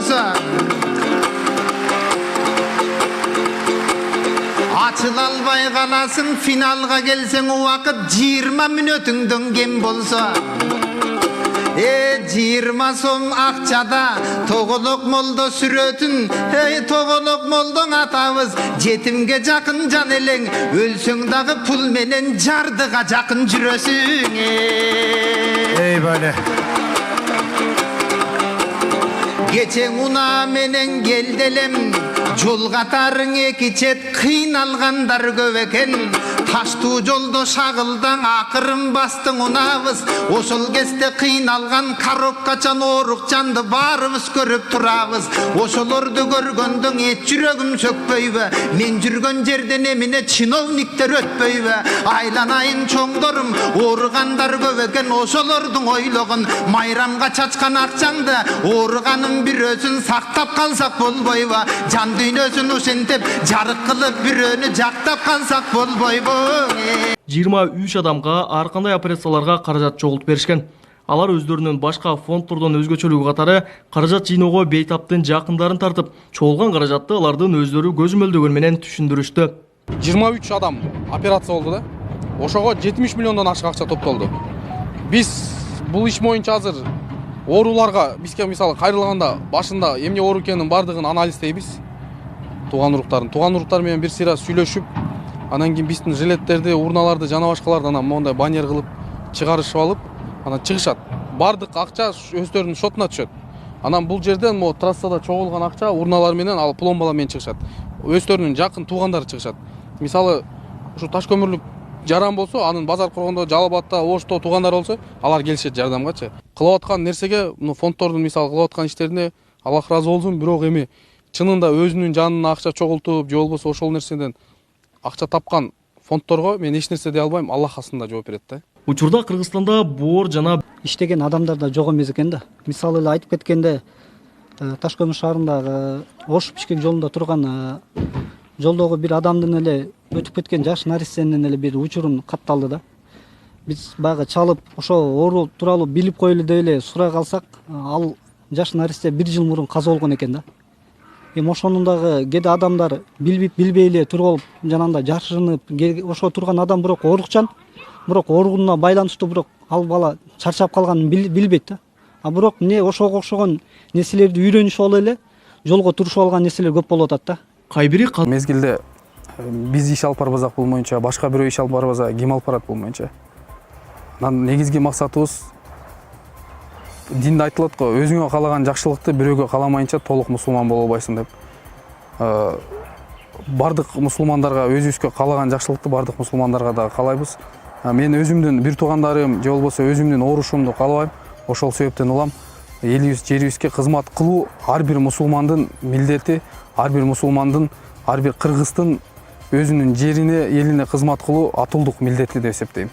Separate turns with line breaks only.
болсо ачыла албай каласың, финалга келсең убакыт 20 мүнөтүңдөн кем болсо 20 сом акчада тоголок молдо сүрөтүн, тоголок молдоң атабыз жетимге жакын жан элең, өлсөң дагы пул менен жардыга жакын жүрөсүң.
Эй бөлө.
Кечең уна менен келделем, жол катарың эки чет, кыйналгандар көп экен. Таштуу жолдо шагылдаң, акырын бастың унабыз. Ошол кезде кыйналган коробкачан оорукчанды баарыбыз көрүп турабыз. Ошолорду көргөндөн эч жүрөгүм сөкпөйбү? Мен жүргөн жерден эмне чиновниктер өтпөйбү? Айланайын чоңдорум, ооругандар көп экен. Ошолордун ойлогон майрамга чачкан акчаңды ооруганын бирөөсүн сактап калсак болбойбу? Жан дүйнөсүн ушентип жарык кылып бирөөнү жактап калсак болбойбу?
23 адамга ар кандай операцияларга каражат чогултуп беришкен. Алар өздөрүнүн башка фонддордон өзгөчөлүгү катары каражат жыйноого бейтаптын жакындарын тартып, чогулган каражатты алардын өздөрү көзөмөлдөгөн менен түшүндүрүштү.
23 адам операция болду да. Ошого 70 миллиондон ашык акча топтолду. Биз бул иш боюнча азыр ооруларга бизге мисалы кайрылганда башында эмне оору экенин бардыгын анализдейбиз. Тууган уруктар менен бир сыйра сүйлөшүп, анан кийин биздин жилеттерди, урналарды жана башкаларды анан мондай баннер кылып чыгарышып алып, анан чыгышат. Бардык акча өздөрүнүн шотуна түшөт. Анан бул жерден мо трассада чогулган акча урналар менен, ал пломбалар менен чыгышат. Өздөрүнүн жакын туугандары чыгышат. Мисалы, ушу таш көмүрлүк жаран болсо, анын базар коргондо, Жалал Абадта, Ошто туугандары болсо, алар келишет жардамгачы. Кылып аткан нерсеге, фонддордун мисалы кылып аткан иштерине Аллах ыраазы болсун, бирок эми чынында өзүнүн жанына акча чогултуп, же болбосо ошол нерседен акча тапкан фонддорго мен эч нерсе дей албайм, Аллах астында жооп берет да.
Учурда Кыргызстанда боор жана
иштеген адамдар да жок эмес экен да. Мисалы эле айтып кеткенде, Таш көмүр шаарындагы Ош Бишкек жолунда турган жолдогу бир адамдын эле өтүп кеткен жаш наристенин эле бир учурун катталды да. Биз баягы чалып, ошо оору тууралуу билип коелу деп эле сурай калсак, ал жаш наристе 1 жыл мурун каза болгон экен да. Эми ошонун дагы кээде адамдар билбей эле туруп жанагындай жашырынып, ошо турган адам бирок оорукчан, бирок ооругуна байланыштуу бирок ал бала чарчап калганын билбейт да. А бирок эмне ошого окшогон нерселерди үйрөнүшүп алып эле жолго турушуп алган нерселер көп болуп атат да.
кайбири
Мезгилде биз иш алып барбасак болмоюнча, башка бирөө иш алып барбаса ким алып барат болмоюнча. Анан негизги максатыбыз динде айтылат го, өзүңө каалаган жакшылыкты бирөөгө кааламайынча толук мусулман боло албайсың деп. Бардык мусулмандарга өзүбүзгө каалаган жакшылыкты бардык мусулмандарга да каалайбыз. Мен өзүмдүн бир туугандарым же болбосо өзүмдүн оорушумду каалабайм. Ошол себептен улам элибиз, жерибизге кызмат кылуу ар бир мусулмандын милдети, ар бир мусулмандын, ар бир кыргыздын өзүнүн жерине, элине кызмат кылуу атылдык милдети деп эсептейм.